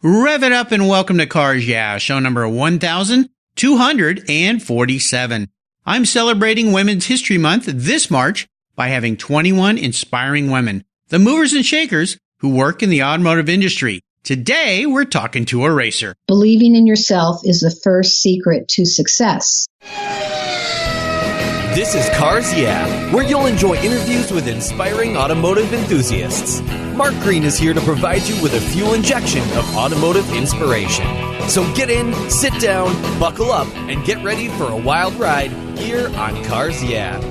Rev it up and welcome to Cars Yeah, show number 1247. I'm celebrating Women's History Month this March by having 21 inspiring women, the movers and shakers who work in the automotive industry. Today, we're talking to a racer. Believing in yourself is the first secret to success. This is Cars Yeah, where you'll enjoy interviews with inspiring automotive enthusiasts. Mark Green is here to provide you with a fuel injection of automotive inspiration. So get in, sit down, buckle up, and get ready for a wild ride here on Cars Yeah.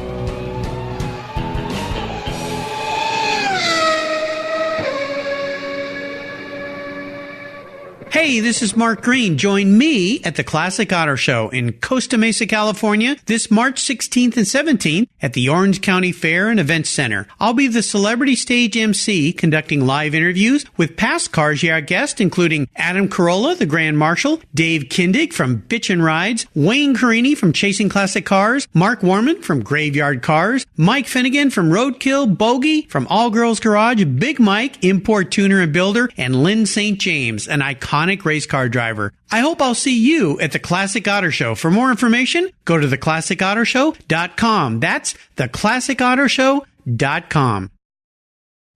Hey, this is Mark Green. Join me at the Classic Auto Show in Costa Mesa, California, this March 16th and 17th at the Orange County Fair and Events Center. I'll be the celebrity stage MC conducting live interviews with past Cars Yeah guests, including Adam Carolla, the Grand Marshal, Dave Kindig from Bitchin' Rides, Wayne Carini from Chasing Classic Cars, Mark Warman from Graveyard Cars, Mike Finnegan from Roadkill, Bogey from All Girls Garage, Big Mike, Import Tuner and Builder, and Lynn St. James, an iconic race car driver. I hope I'll see you at the Classic Auto Show. For more information, go to theclassicautoshow.com. That's theclassicautoshow.com.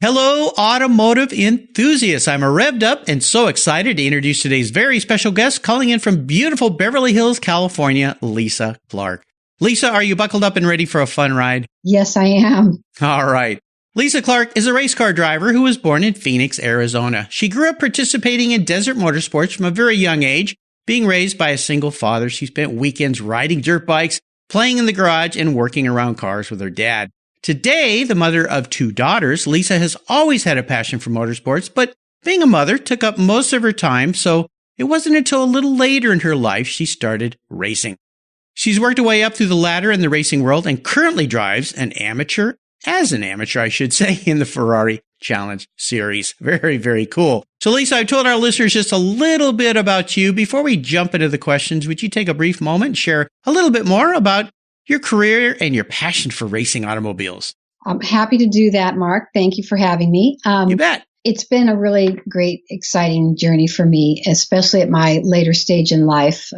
Hello, automotive enthusiasts. I'm revved up and so excited to introduce today's very special guest, calling in from beautiful Beverly Hills, California, Lisa Clark. Lisa, are you buckled up and ready for a fun ride? Yes, I am. All right. Lisa Clark is a race car driver who was born in Phoenix, Arizona. She grew up participating in desert motorsports from a very young age. Being raised by a single father, she spent weekends riding dirt bikes, playing in the garage, and working around cars with her dad. Today, the mother of two daughters, Lisa has always had a passion for motorsports, but being a mother took up most of her time, so it wasn't until a little later in her life she started racing. She's worked her way up through the ladder in the racing world and currently drives an amateur, I should say, in the Ferrari Challenge Series. Very, very cool. So, Lisa, I've told our listeners just a little bit about you. Before we jump into the questions, would you take a brief moment and share a little bit more about your career and your passion for racing automobiles? I'm happy to do that, Mark. Thank you for having me. You bet. It's been a really great, exciting journey for me, especially at my later stage in life.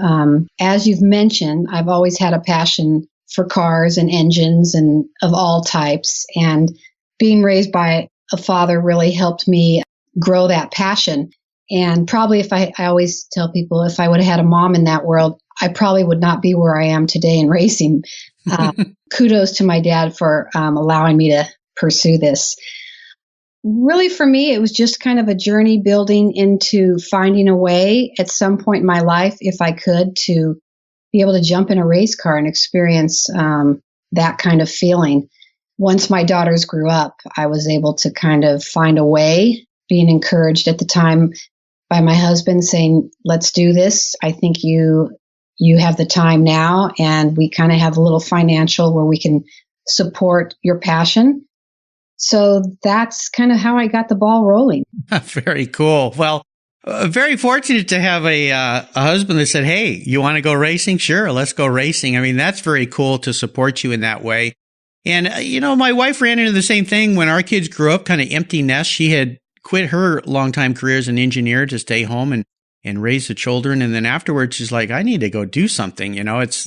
As you've mentioned, I've always had a passion for cars and engines and of all types. And being raised by a father really helped me grow that passion. And probably I always tell people, if I would have had a mom in that world, I probably would not be where I am today in racing. Kudos to my dad for allowing me to pursue this. Really, for me, it was just kind of a journey building into finding a way at some point in my life, if I could, to be able to jump in a race car and experience that kind of feeling. Once my daughters grew up, I was able to kind of find a way, being encouraged at the time by my husband saying, let's do this. I think you have the time now, and we kind of have a little financial where we can support your passion. So that's kind of how I got the ball rolling. Very cool. Well, very fortunate to have a husband that said, hey, you want to go racing? Sure, let's go racing. I mean, that's very cool to support you in that way. And, my wife ran into the same thing when our kids grew up, kind of empty nest. She had quit her longtime career as an engineer to stay home and raise the children. And then afterwards, she's like, I need to go do something.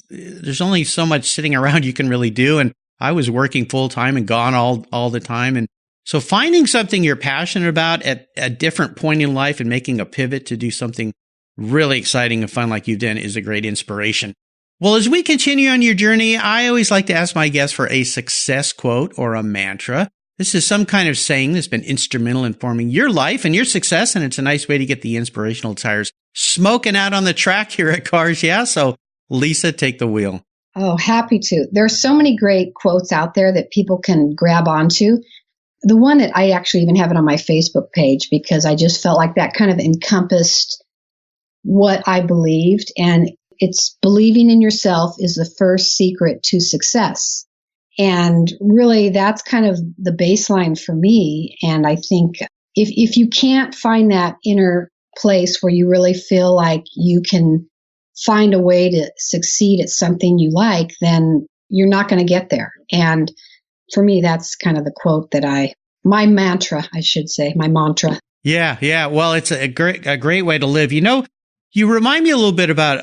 There's only so much sitting around you can really do. And I was working full time and gone all the time. And so finding something you're passionate about at a different point in life and making a pivot to do something really exciting and fun like you've done is a great inspiration. Well, as we continue on your journey, I always like to ask my guests for a success quote or a mantra. This is some kind of saying that's been instrumental in forming your life and your success, and it's a nice way to get the inspirational tires smoking out on the track here at Cars Yeah. So, Lisa, take the wheel. Oh, happy to. There are so many great quotes out there that people can grab onto. The one that I actually even have it on my Facebook page because I just felt like that kind of encompassed what I believed. And it's believing in yourself is the first secret to success. And really, that's kind of the baseline for me. And I think if you can't find that inner place where you really feel like you can find a way to succeed at something you like, then you're not going to get there. And for me, that's kind of the quote that my mantra, I should say, my mantra. Yeah, yeah. Well, it's a great way to live. You remind me a little bit about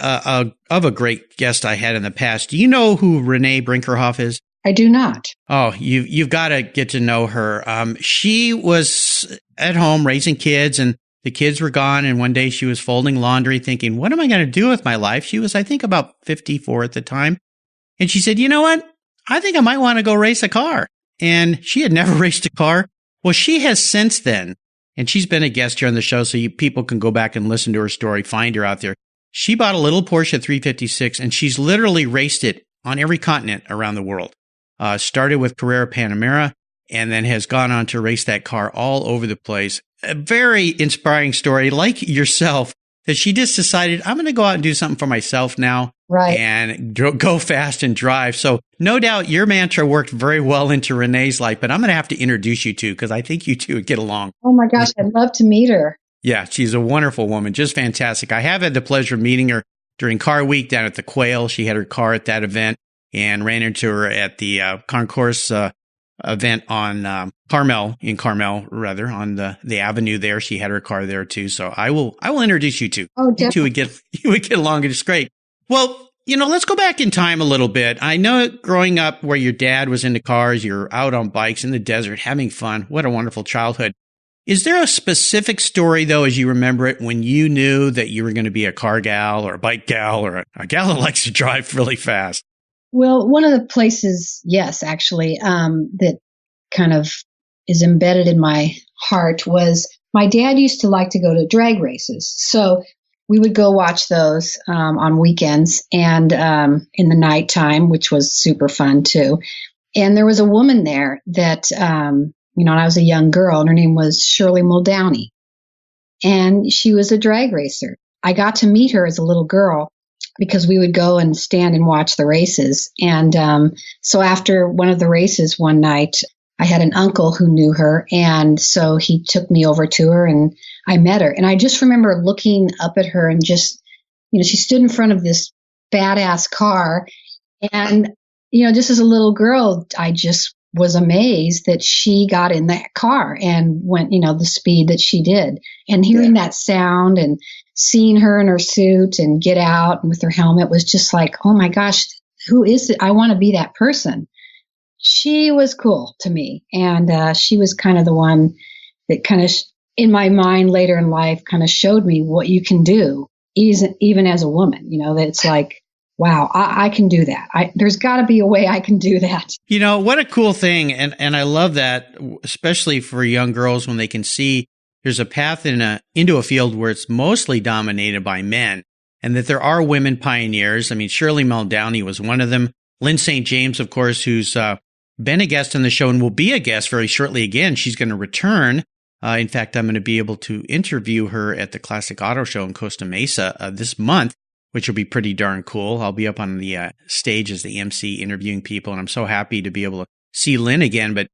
of a great guest I had in the past. Do you know who Renee Brinkerhoff is? I do not. Oh, you've got to get to know her. She was at home raising kids, and the kids were gone. And one day she was folding laundry, thinking, "What am I going to do with my life?" She was, I think, about 54 at the time, and she said, "You know what? I think I might want to go race a car." And she had never raced a car. Well, she has since then. And she's been a guest here on the show, so people can go back and listen to her story, find her out there. She bought a little Porsche 356, and she's literally raced it on every continent around the world. Started with Carrera Panamera, and then has gone on to race that car all over the place. A very inspiring story, like yourself, that she just decided, I'm going to go out and do something for myself now. Right. And go fast and drive. So no doubt your mantra worked very well into Renee's life, but I'm going to have to introduce you two because I think you two would get along. Oh my gosh, I'd love to meet her. Yeah, she's a wonderful woman, just fantastic. I have had the pleasure of meeting her during Car Week down at the Quail. She had her car at that event and ran into her at the concourse event on Carmel, on the avenue there. She had her car there too. So I will introduce you two. Oh, definitely. You would get along just great. Well, let's go back in time a little bit. I know growing up where your dad was into cars, you're out on bikes in the desert having fun. What a wonderful childhood. Is there a specific story, though, as you remember it, when you knew that you were going to be a car gal or a bike gal or a gal that likes to drive really fast? Well, one of the places, yes, actually, that kind of is embedded in my heart was my dad used to like to go to drag races. So we would go watch those on weekends and in the nighttime, which was super fun too. And there was a woman there that, and I was a young girl, and her name was Shirley Muldowney. And she was a drag racer. I got to meet her as a little girl because we would go and stand and watch the races. And so after one of the races one night, I had an uncle who knew her, and so he took me over to her, and I met her. And I just remember looking up at her and just, she stood in front of this badass car. And, just as a little girl, I just was amazed that she got in that car and went, the speed that she did. And hearing that sound and seeing her in her suit and get out and with her helmet was just like, oh my gosh, who is it? I want to be that person. She was cool to me. And she was kind of the one that kind of, in my mind later in life, kind of showed me what you can do, even as a woman, that it's like, wow, I can do that. There's got to be a way I can do that. What a cool thing. And I love that, especially for young girls when they can see there's a path into a field where it's mostly dominated by men and that there are women pioneers. I mean, Shirley Muldowney was one of them. Lynn St. James, of course, who's been a guest on the show and will be a guest very shortly again. She's going to return. In fact, I'm going to be able to interview her at the Classic Auto Show in Costa Mesa this month, which will be pretty darn cool. I'll be up on the stage as the MC interviewing people, and I'm so happy to be able to see Lynn again. But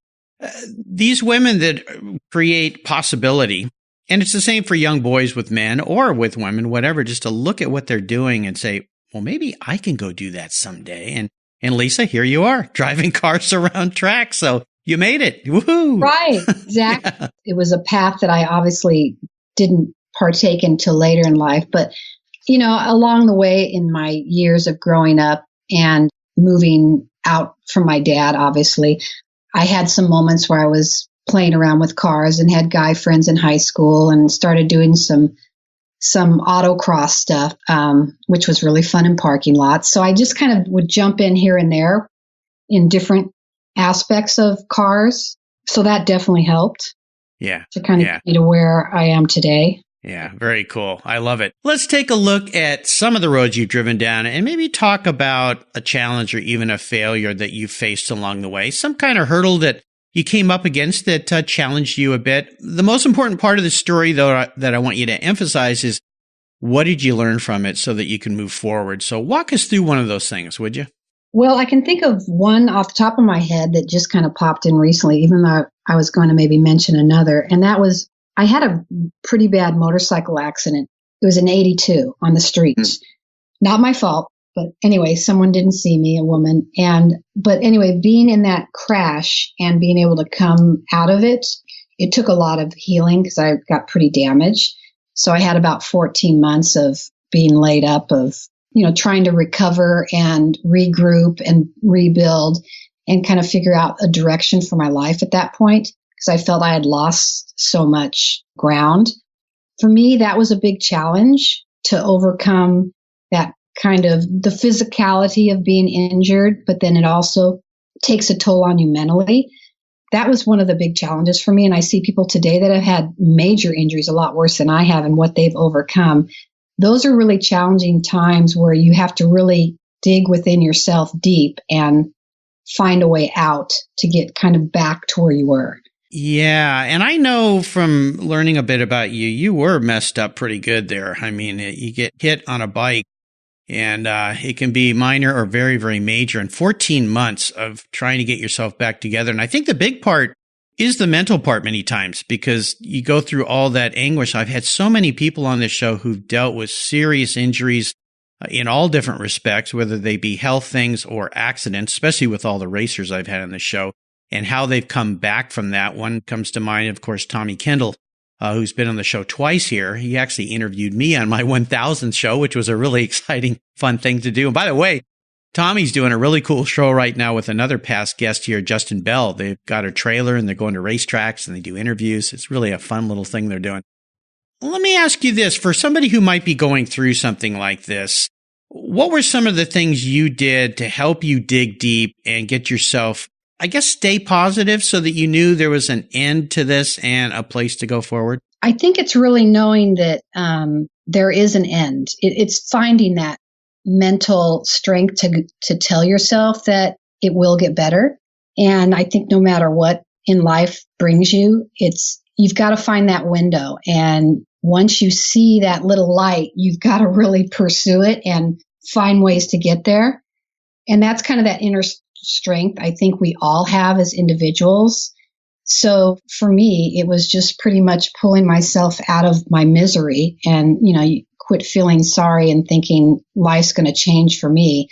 these women that create possibility, and it's the same for young boys with men or with women, whatever, just to look at what they're doing and say, well, maybe I can go do that someday. And Lisa, here you are, driving cars around tracks. So you made it. Woohoo! Right, exactly. Yeah. It was a path that I obviously didn't partake until later in life. But, along the way in my years of growing up and moving out from my dad, obviously, I had some moments where I was playing around with cars and had guy friends in high school and started doing some autocross stuff, which was really fun in parking lots. So I just kind of would jump in here and there in different aspects of cars. So that definitely helped. Yeah. To kind of get me to where I am today. Yeah, very cool. I love it. Let's take a look at some of the roads you've driven down and maybe talk about a challenge or even a failure that you faced along the way. Some kind of hurdle that you came up against that challenged you a bit. The most important part of the story, though, that I want you to emphasize is what did you learn from it so that you can move forward? So walk us through one of those things, would you? Well, I can think of one off the top of my head that just kind of popped in recently, even though I was going to maybe mention another. And that was, I had a pretty bad motorcycle accident. It was in '82 on the streets. Not my fault, but anyway, someone didn't see me, a woman. But anyway, being in that crash and being able to come out of it it took a lot of healing because I got pretty damaged. So I had about 14 months of being laid up of, trying to recover and regroup and rebuild and kind of figure out a direction for my life at that point because I felt I had lost so much ground. For me, that was a big challenge to overcome that kind of the physicality of being injured, but then it also takes a toll on you mentally. That was one of the big challenges for me. And I see people today that have had major injuries a lot worse than I have and what they've overcome. Those are really challenging times where you have to really dig within yourself deep and find a way out to get kind of back to where you were. Yeah. And I know from learning a bit about you, you were messed up pretty good there. I mean, you get hit on a bike and it can be minor or very, very major. And 14 months of trying to get yourself back together. And I think the big part is the mental part many times because you go through all that anguish. I've had so many people on this show who've dealt with serious injuries in all different respects, whether they be health things or accidents, especially with all the racers I've had on the show and how they've come back from that. One comes to mind, of course, Tommy Kendall, who's been on the show twice here. He actually interviewed me on my 1000th show, which was a really exciting, fun thing to do. And by the way, Tommy's doing a really cool show right now with another past guest here, Justin Bell. They've got a trailer and they're going to racetracks and they do interviews. It's really a fun little thing they're doing. Let me ask you this. For somebody who might be going through something like this, what were some of the things you did to help you dig deep and get yourself, I guess, stay positive so that you knew there was an end to this and a place to go forward? I think it's really knowing that there is an end. It's finding that mental strength to tell yourself that it will get better. And I think no matter what in life brings you, you've got to find that window. And once you see that little light, you've got to really pursue it and find ways to get there. And that's kind of that inner strength I think we all have as individuals. So for me, it was just pretty much pulling myself out of my misery and, you quit feeling sorry and thinking life's going to change for me.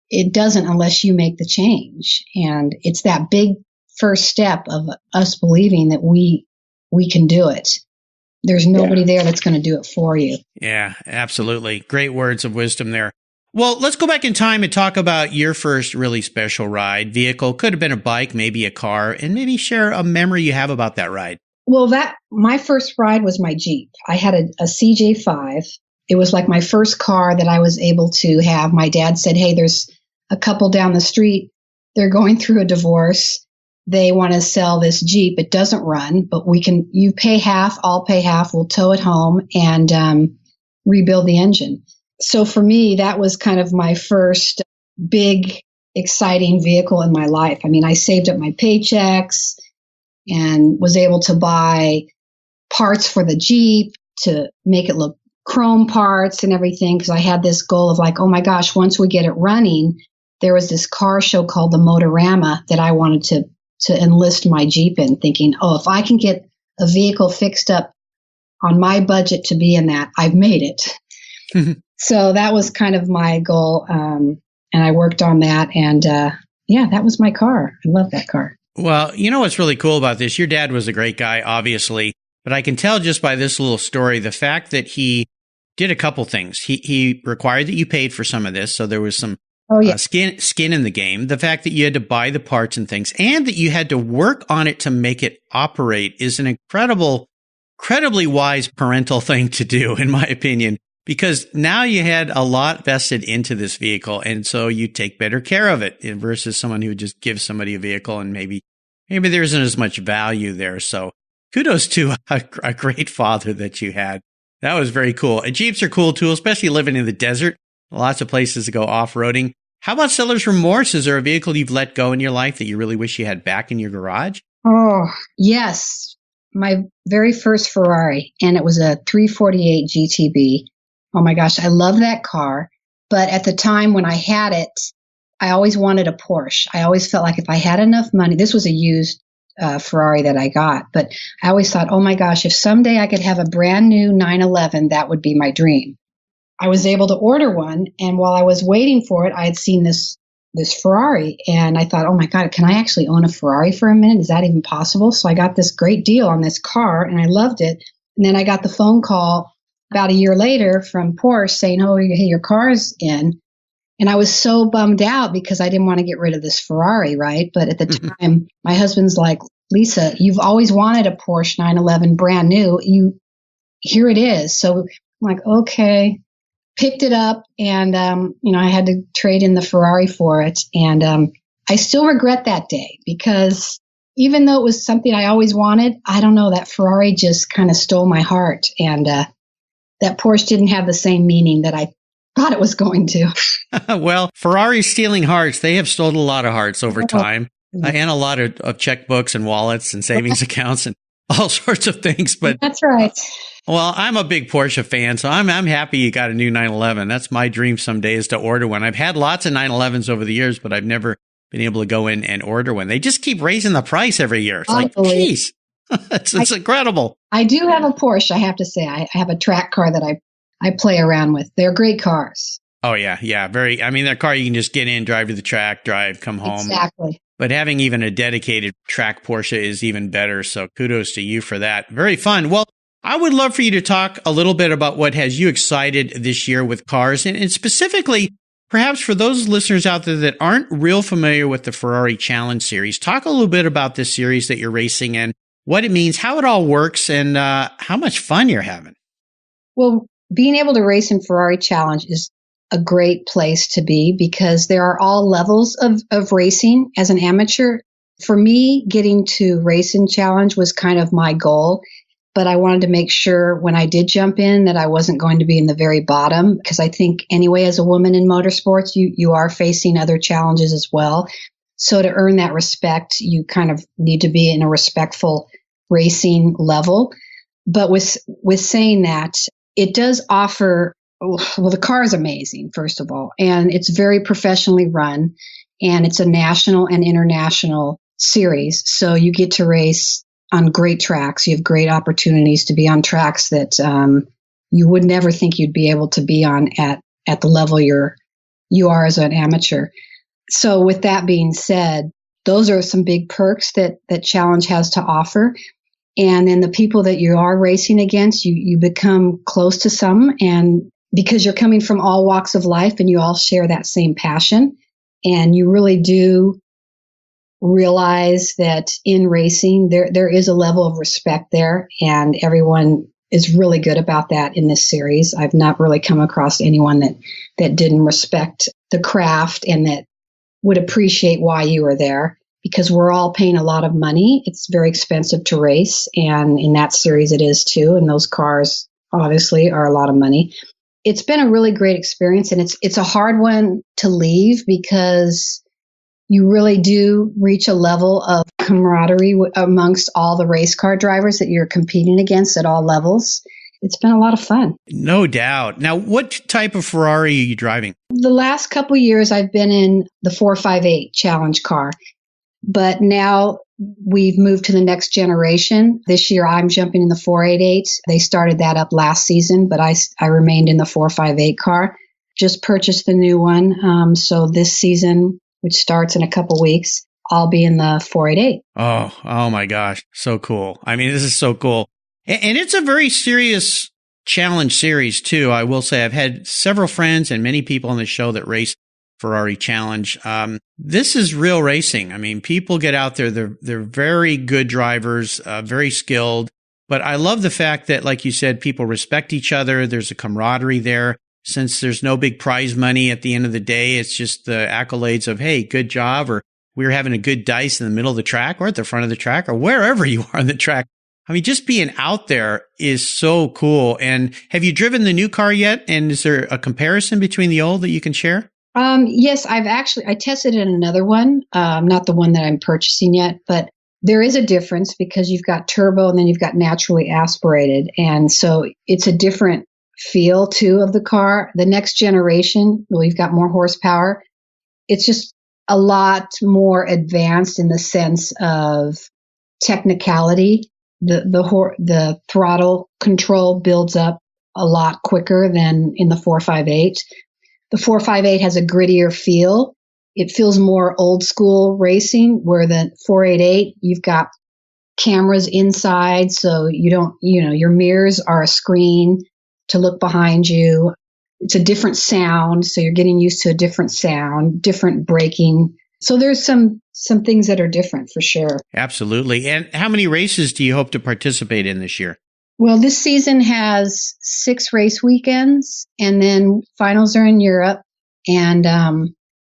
It doesn't unless you make the change. And it's that big first step of us believing that we can do it. There's nobody there that's going to do it for you. Yeah, absolutely. Great words of wisdom there. Well, let's go back in time and talk about your first really special ride. Vehicle could have been a bike, maybe a car, and maybe share a memory you have about that ride. Well, my first ride was my Jeep. I had a CJ5. It was like my first car that I was able to have. My dad said, hey, there's a couple down the street. They're going through a divorce. They want to sell this Jeep. It doesn't run, but you pay half, I'll pay half. We'll tow it home and rebuild the engine. So for me, that was kind of my first big, exciting vehicle in my life. I mean, I saved up my paychecks and was able to buy parts for the Jeep to make it look chrome parts and everything because I had this goal of like, oh my gosh, once we get it running, there was this car show called the Motorama that I wanted to enlist my Jeep in, thinking, oh, if I can get a vehicle fixed up on my budget to be in that, I've made it. So that was kind of my goal. And I worked on that. And that was my car. I love that car. Well, you know what's really cool about this? Your dad was a great guy, obviously. But I can tell just by this little story, the fact that he did a couple things. He required that you paid for some of this. So there was some skin in the game. The fact that you had to buy the parts and things and that you had to work on it to make it operate is an incredibly wise parental thing to do, in my opinion. Because now you had a lot vested into this vehicle, and so you take better care of it versus someone who would just give somebody a vehicle and maybe there isn't as much value there. So kudos to a great father that you had. That was very cool. And Jeeps are cool too, especially living in the desert. Lots of places to go off-roading. How about seller's remorse? Is there a vehicle you've let go in your life that you really wish you had back in your garage? Oh, yes. My very first Ferrari, and it was a 348 GTB. Oh my gosh, I love that car. But at the time when I had it, I always wanted a Porsche. I always felt like if I had enough money, this was a used Ferrari that I got, but I always thought, oh my gosh, if someday I could have a brand new 911, that would be my dream. I was able to order one. And while I was waiting for it, I had seen this this Ferrari. And I thought, oh my God, can I actually own a Ferrari for a minute? Is that even possible? So I got this great deal on this car and I loved it. And then I got the phone call about a year later from Porsche saying, oh, hey, your car's in. And I was so bummed out because I didn't want to get rid of this Ferrari, right? But at the time, my husband's like, Lisa, you've always wanted a Porsche 911 brand new. Here it is. So I'm like, okay. Picked it up and, I had to trade in the Ferrari for it. And I still regret that day because even though it was something I always wanted, I don't know, that Ferrari just kind of stole my heart. And that Porsche didn't have the same meaning that I thought it was going to. Well, Ferrari stealing hearts, they have stolen a lot of hearts over time and a lot of checkbooks and wallets and savings accounts and all sorts of things. But that's right. Well, I'm a big Porsche fan, so I'm happy you got a new 911. That's my dream someday is to order one. I've had lots of 911s over the years, but I've never been able to go in and order one. They just keep raising the price every year. It's like, geez, it's incredible. I do have a Porsche, I have to say. I have a track car that I play around with. They're great cars. Oh, yeah. Their car you can just get in, drive to the track, drive, come home. Exactly. But having even a dedicated track Porsche is even better. So kudos to you for that. Very fun. Well, I would love for you to talk a little bit about what has you excited this year with cars, and specifically, perhaps for those listeners out there that aren't real familiar with the Ferrari Challenge Series, talk a little bit about this series that you're racing in, what it means, how it all works, and how much fun you're having. Well, being able to race in Ferrari Challenge is a great place to be because there are all levels of racing as an amateur. For me, getting to race in Challenge was kind of my goal. But I wanted to make sure when I did jump in that I wasn't going to be in the very bottom because I think anyway, as a woman in motorsports, you are facing other challenges as well. So to earn that respect, you kind of need to be in a respectful racing level. But with saying that, it does offer, well, the car is amazing, first of all, and it's very professionally run and it's a national and international series. So you get to race on great tracks. You have great opportunities to be on tracks that you would never think you'd be able to be on at the level you are as an amateur. So with that being said, those are some big perks that Challenge has to offer. And then the people that you are racing against, you become close to some, and because you're coming from all walks of life and you all share that same passion, and you really do realize that in racing, there is a level of respect there, and everyone is really good about that in this series. I've not really come across anyone that didn't respect the craft and that would appreciate why you were there, because we're all paying a lot of money. It's very expensive to race, and in that series it is too, and those cars obviously are a lot of money. It's been a really great experience, and it's a hard one to leave because you really do reach a level of camaraderie amongst all the race car drivers that you're competing against at all levels. It's been a lot of fun. No doubt. Now, what type of Ferrari are you driving? The last couple years, I've been in the 458 Challenge car, but now we've moved to the next generation. This year, I'm jumping in the 488. They started that up last season, but I remained in the 458 car. Just purchased the new one. So this season, which starts in a couple weeks, I'll be in the 488. Oh my gosh. So cool. I mean, this is so cool. And it's a very serious challenge series too. I will say I've had several friends and many people on the show that race Ferrari Challenge. This is real racing. I mean, people get out there. They're very good drivers, very skilled. But I love the fact that, like you said, people respect each other. There's a camaraderie there. Since there's no big prize money at the end of the day, it's just the accolades of, hey, good job, or we're having a good dice in the middle of the track or at the front of the track or wherever you are on the track. I mean, just being out there is so cool. And have you driven the new car yet? And is there a comparison between the old that you can share? Yes, I tested in another one, not the one that I'm purchasing yet, but there is a difference because you've got turbo and then you've got naturally aspirated. And so it's a different feel too of the car. The next generation, well, you've got more horsepower. It's just a lot more advanced in the sense of technicality. The throttle control builds up a lot quicker than in the 458. The 458 has a grittier feel, it feels more old school racing, where the 488, you've got cameras inside. So you don't, your mirrors are a screen to look behind you. It's a different sound. So you're getting used to a different sound, different braking. So there's some things that are different for sure. Absolutely. And how many races do you hope to participate in this year? Well, this season has 6 race weekends, and then finals are in Europe. And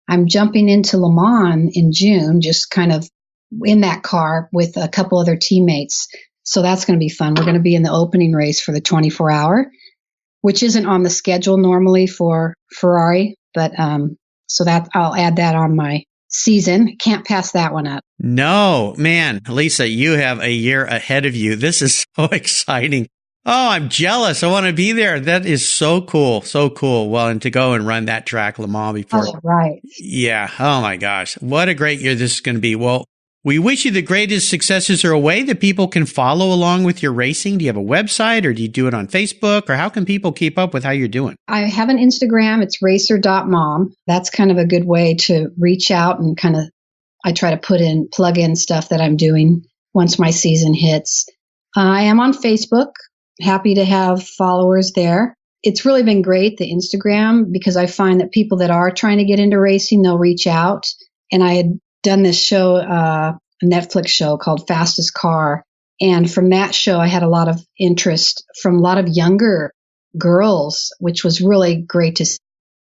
I'm jumping into Le Mans in June, just kind of in that car with a couple other teammates. So that's going to be fun. We're going to be in the opening race for the 24-hour, which isn't on the schedule normally for Ferrari. But so that I'll add that on my season. Can't pass that one up. No, man, Lisa, you have a year ahead of you. This is so exciting. Oh, I'm jealous. I want to be there. That is so cool. So cool. Well, and to go and run that track, Le Mans, before. Oh, right. Yeah. Oh, my gosh. What a great year this is going to be. Well, we wish you the greatest successes. Are a way that people can follow along with your racing? Do you have a website, or do you do it on Facebook, or how can people keep up with how you're doing? I have an Instagram. It's racer.mom. That's kind of a good way to reach out and I try to plug in stuff that I'm doing once my season hits. I am on Facebook. Happy to have followers there. It's really been great, the Instagram, because I find that people that are trying to get into racing, they'll reach out. And I had done this show, a Netflix show called Fastest Car. And from that show, I had a lot of interest from a lot of younger girls, which was really great to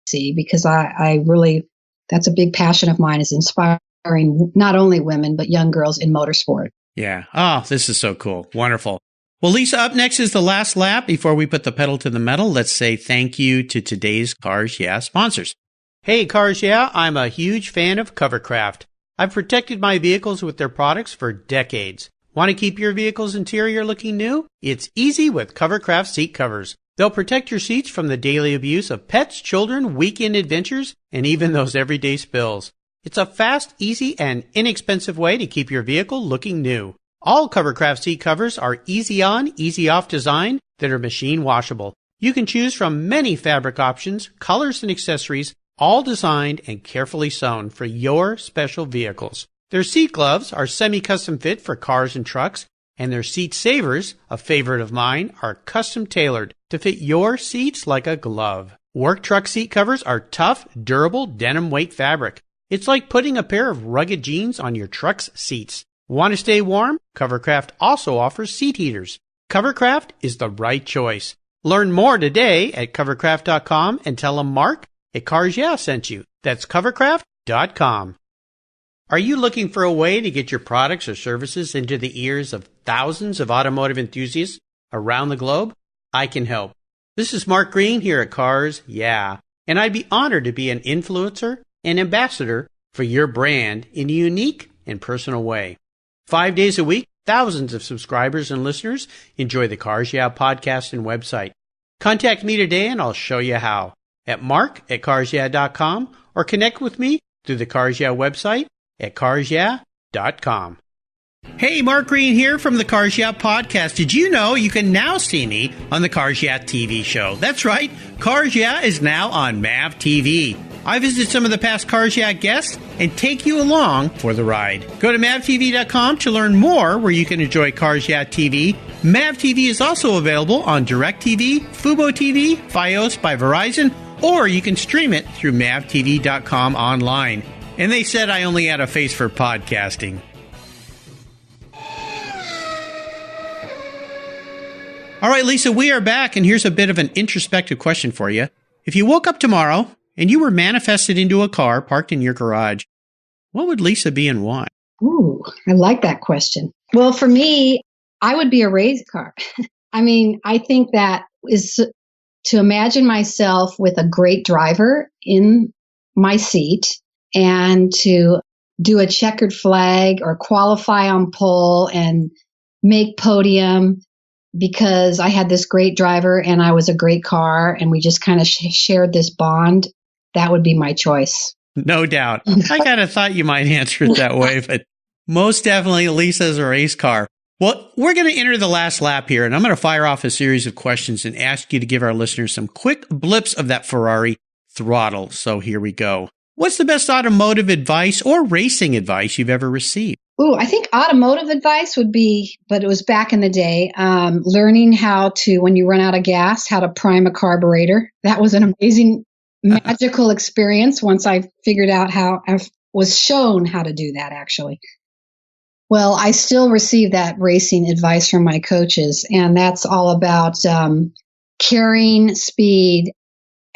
see, because I really, that's a big passion of mine, is inspiring not only women, but young girls in motorsport. Yeah. Oh, this is so cool. Wonderful. Well, Lisa, up next is the last lap. Before we put the pedal to the metal, let's say thank you to today's Cars Yeah sponsors. Hey, Cars Yeah, I'm a huge fan of Covercraft. I've protected my vehicles with their products for decades. Want to keep your vehicle's interior looking new? It's easy with Covercraft seat covers. They'll protect your seats from the daily abuse of pets, children, weekend adventures, and even those everyday spills. It's a fast, easy, and inexpensive way to keep your vehicle looking new. All Covercraft seat covers are easy on, easy off design that are machine washable. You can choose from many fabric options, colors, and accessories, all designed and carefully sewn for your special vehicles. Their seat gloves are semi-custom fit for cars and trucks, and their seat savers, a favorite of mine, are custom tailored to fit your seats like a glove. Work truck seat covers are tough, durable, denim weight fabric. It's like putting a pair of rugged jeans on your truck's seats. Want to stay warm? Covercraft also offers seat heaters. Covercraft is the right choice. Learn more today at covercraft.com and tell them Mark at Cars Yeah sent you. That's covercraft.com. Are you looking for a way to get your products or services into the ears of thousands of automotive enthusiasts around the globe? I can help. This is Mark Green here at Cars Yeah, and I'd be honored to be an influencer and ambassador for your brand in a unique and personal way. 5 days a week, thousands of subscribers and listeners enjoy the Cars Yeah podcast and website. Contact me today and I'll show you how at mark@carsyeah.com, or connect with me through the Cars Yeah website at carsyeah.com. Hey, Mark Green here from the Cars Yeah podcast. Did you know you can now see me on the Cars Yeah TV show? That's right. Cars Yeah is now on MAV TV. I visit some of the past Cars Yeah guests and take you along for the ride. Go to mavtv.com to learn more, where you can enjoy Cars Yeah TV. MAV TV is also available on DirecTV, Fubo TV, Fios by Verizon, or you can stream it through mavtv.com online. And they said I only had a face for podcasting. All right, Lisa, we are back, and here's a bit of an introspective question for you. If you woke up tomorrow and you were manifested into a car parked in your garage, what would Lisa be and why? Ooh, I like that question. Well, for me, I would be a race car. I mean, I think that is to imagine myself with a great driver in my seat and to do a checkered flag or qualify on pole and make podium because I had this great driver and I was a great car and we just kind of shared this bond. That would be my choice. No doubt. I kind of thought you might answer it that way, but most definitely Lisa's a race car. Well, we're going to enter the last lap here, and I'm going to fire off a series of questions and ask you to give our listeners some quick blips of that Ferrari throttle. So here we go. what's the best automotive advice or racing advice you've ever received? Ooh, I think automotive advice would be, but it was back in the day, learning how to, when you run out of gas, how to prime a carburetor. That was an amazing, magical experience once I figured out how, I was shown how to do that, actually. Well, I still receive that racing advice from my coaches, and that's all about carrying speed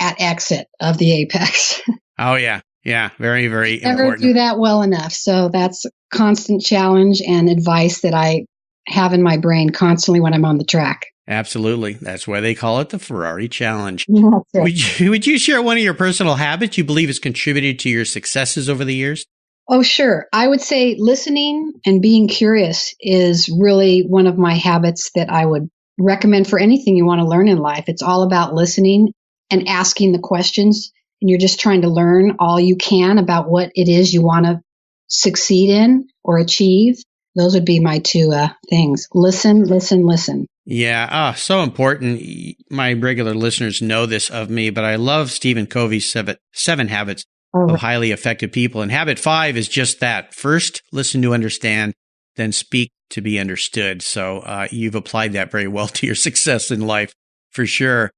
at exit of the apex. Oh, yeah. Yeah. Very, very Never important. do that well enough. So that's a constant challenge and advice that I have in my brain constantly when I'm on the track. Absolutely. That's why they call it the Ferrari Challenge. That's it. Would you share one of your personal habits you believe has contributed to your successes over the years? Oh, sure. I would say listening and being curious is really one of my habits that I would recommend for anything you want to learn in life. It's all about listening and asking the questions, and you're just trying to learn all you can about what it is you want to succeed in or achieve. Those would be my two things. Listen, listen, listen. Yeah, so important. My regular listeners know this of me, but I love Stephen Covey's seven habits of highly effective people. And habit 5 is just that. First, listen to understand, then speak to be understood. So you've applied that very well to your success in life, for sure.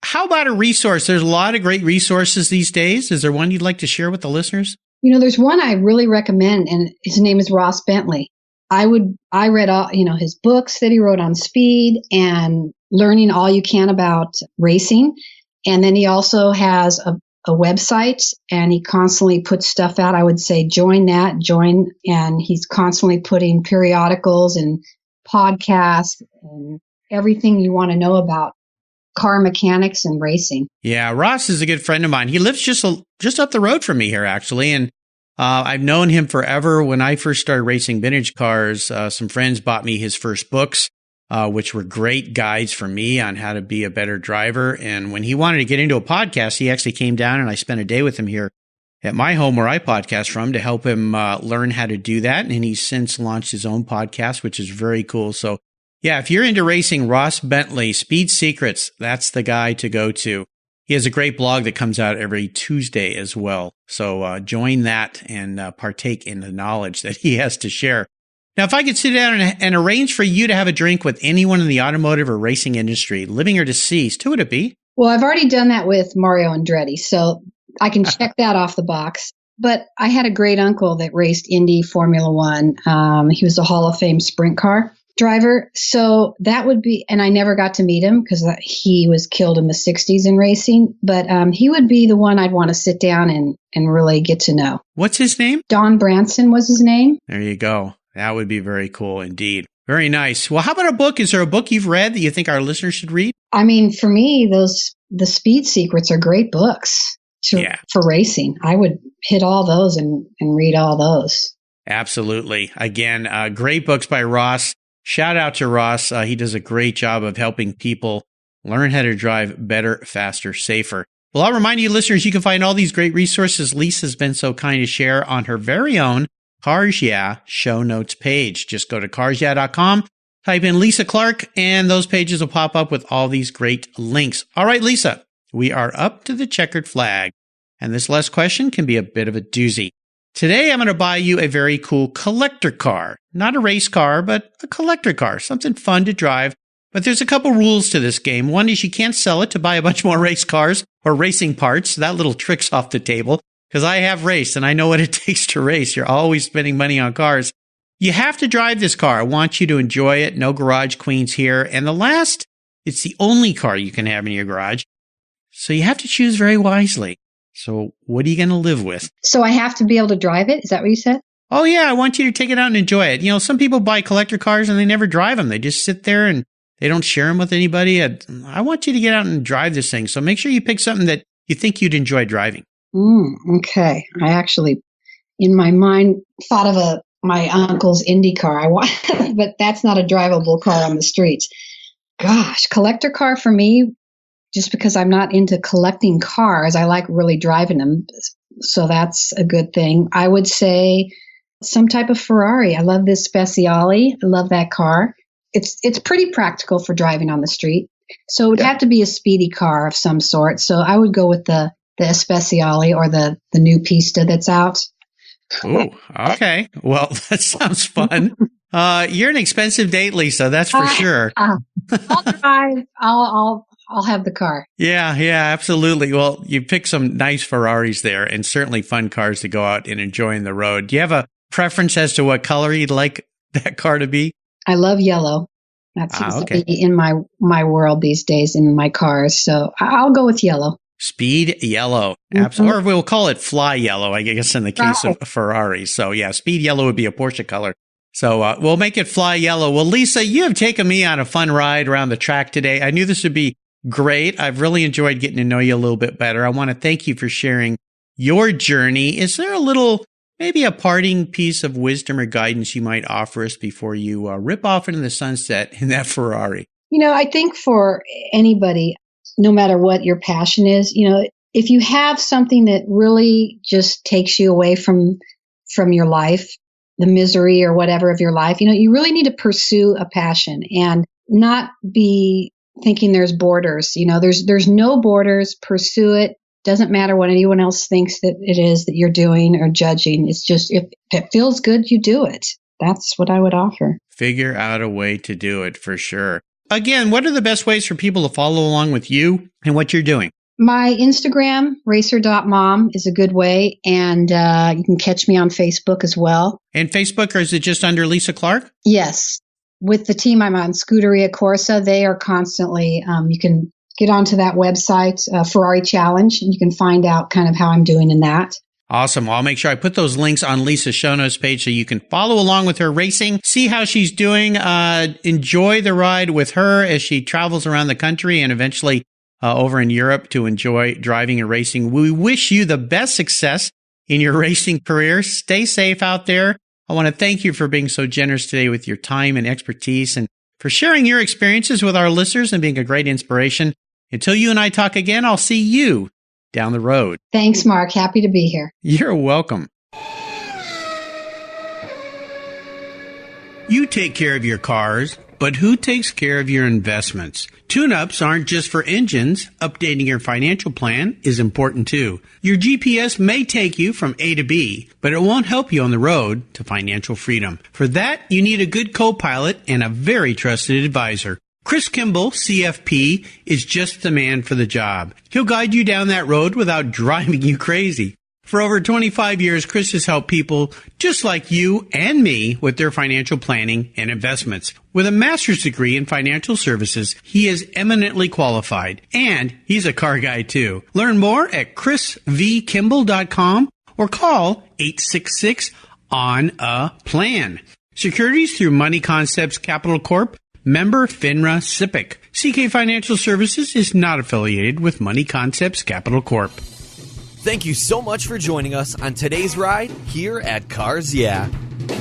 How about a resource? There's a lot of great resources these days. Is there one you'd like to share with the listeners? You know, there's one I really recommend, and his name is Ross Bentley. I read all, his books that he wrote on speed and learning all you can about racing. And then he also has a website, and he constantly puts stuff out. I would say join, and he's constantly putting periodicals and podcasts and everything you want to know about car mechanics and racing. Yeah, Ross is a good friend of mine. He lives just up the road from me here, actually, and I've known him forever. When I first started racing vintage cars, some friends bought me his first books, which were great guides for me on how to be a better driver. And when he wanted to get into a podcast, he actually came down, and I spent a day with him here at my home where I podcast from to help him learn how to do that. And he's since launched his own podcast, which is very cool. So yeah, if you're into racing, Ross Bentley, Speed Secrets, that's the guy to go to. He has a great blog that comes out every Tuesday as well. So join that and partake in the knowledge that he has to share. Now, if I could sit down and arrange for you to have a drink with anyone in the automotive or racing industry, living or deceased, who would it be? Well, I've already done that with Mario Andretti, so I can check that off the box. But I had a great uncle that raced Indy Formula One. He was a Hall of Fame sprint car driver. So that would be, and I never got to meet him because he was killed in the 60s in racing, but he would be the one I'd want to sit down and really get to know. What's his name? Don Branson was his name. There you go. That would be very cool indeed. Very nice. Well, how about a book? Is there a book you've read that you think our listeners should read? I mean, for me, the Speed Secrets are great books for racing. I would hit all those and read all those. Absolutely. Again, great books by Ross. Shout out to Ross. He does a great job of helping people learn how to drive better, faster, safer. Well, I'll remind you, listeners, you can find all these great resources Lisa's been so kind to share on her very own Cars Yeah show notes page. Just go to carsyeah.com, type in Lisa Clark, and those pages will pop up with all these great links. All right, Lisa, we are up to the checkered flag, and this last question can be a bit of a doozy. Today, I'm going to buy you a very cool collector car. Not a race car, but a collector car. Something fun to drive. But there's a couple rules to this game. One is you can't sell it to buy a bunch more race cars or racing parts. That little trick's off the table because I have raced and I know what it takes to race. You're always spending money on cars. You have to drive this car. I want you to enjoy it. No garage queens here. And the last, it's the only car you can have in your garage. So you have to choose very wisely. So what are you going to live with? So I have to be able to drive it? Is that what you said? Oh, yeah. I want you to take it out and enjoy it. You know, some people buy collector cars and they never drive them. They just sit there and they don't share them with anybody. I want you to get out and drive this thing. So make sure you pick something that you think you'd enjoy driving. Okay. I actually, in my mind, thought of my uncle's Indy car. But that's not a drivable car on the streets. Gosh, collector car for me, just because I'm not into collecting cars, I like really driving them. So that's a good thing. I would say some type of Ferrari. I love this Speciale. I love that car. It's pretty practical for driving on the street. So it would have to be a speedy car of some sort. So I would go with the Especiale or the new Pista that's out. Ooh, okay. Well, that sounds fun. You're an expensive date, Lisa. That's for sure. I'll drive. I'll have the car. Yeah, absolutely. Well, you picked some nice Ferraris there, and certainly fun cars to go out and enjoy on the road. Do you have a preference as to what color you'd like that car to be? I love yellow. That seems to be in my world these days in my cars. So I'll go with yellow. Speed yellow. Absolutely. Or we'll call it fly yellow, I guess, in the case of Ferrari. So yeah, speed yellow would be a Porsche color. So we'll make it fly yellow. Well, Lisa, you have taken me on a fun ride around the track today. I knew this would be great. I've really enjoyed getting to know you a little bit better. I want to thank you for sharing your journey. Is there maybe a parting piece of wisdom or guidance you might offer us before you rip off into the sunset in that Ferrari? I think for anybody, no matter what your passion is, if you have something that really just takes you away from your life, the misery or whatever of your life, you really need to pursue a passion and not be thinking there's borders. There's no borders. Pursue it. Doesn't matter what anyone else thinks that it is that you're doing or judging. It's just, if it feels good, you do it. That's what I would offer. Figure out a way to do it for sure. Again, what are the best ways for people to follow along with you and what you're doing? My Instagram, racer.mom, is a good way. And you can catch me on Facebook as well. And Facebook, or is it just under Lisa Clark? Yes. With the team, I'm on Scuderia Corsa. They are constantly, you can get onto that website, Ferrari Challenge, and you can find out kind of how I'm doing in that. Awesome. Well, I'll make sure I put those links on Lisa's show notes page so you can follow along with her racing, see how she's doing, enjoy the ride with her as she travels around the country and eventually over in Europe to enjoy driving and racing. We wish you the best success in your racing career. Stay safe out there. I want to thank you for being so generous today with your time and expertise and for sharing your experiences with our listeners and being a great inspiration. Until you and I talk again, I'll see you down the road. Thanks, Mark. Happy to be here. You're welcome. You take care of your cars, but who takes care of your investments? Tune-ups aren't just for engines. Updating your financial plan is important too. Your GPS may take you from A to B, but it won't help you on the road to financial freedom. For that, you need a good co-pilot and a very trusted advisor. Chris Kimball, CFP, is just the man for the job. He'll guide you down that road without driving you crazy. For over 25 years, Chris has helped people just like you and me with their financial planning and investments. With a master's degree in financial services, he is eminently qualified, and he's a car guy too. Learn more at chrisvkimball.com or call 866-ON-A-PLAN. Securities through Money Concepts Capital Corp. Member FINRA SIPC. CK Financial Services is not affiliated with Money Concepts Capital Corp. Thank you so much for joining us on today's ride here at Cars Yeah.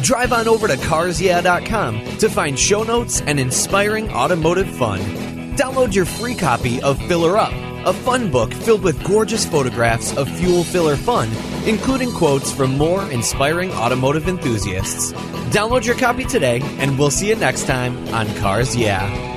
Drive on over to carsyeah.com to find show notes and inspiring automotive fun. Download your free copy of Filler Up, a fun book filled with gorgeous photographs of fuel filler fun, including quotes from more inspiring automotive enthusiasts. Download your copy today, and we'll see you next time on Cars Yeah.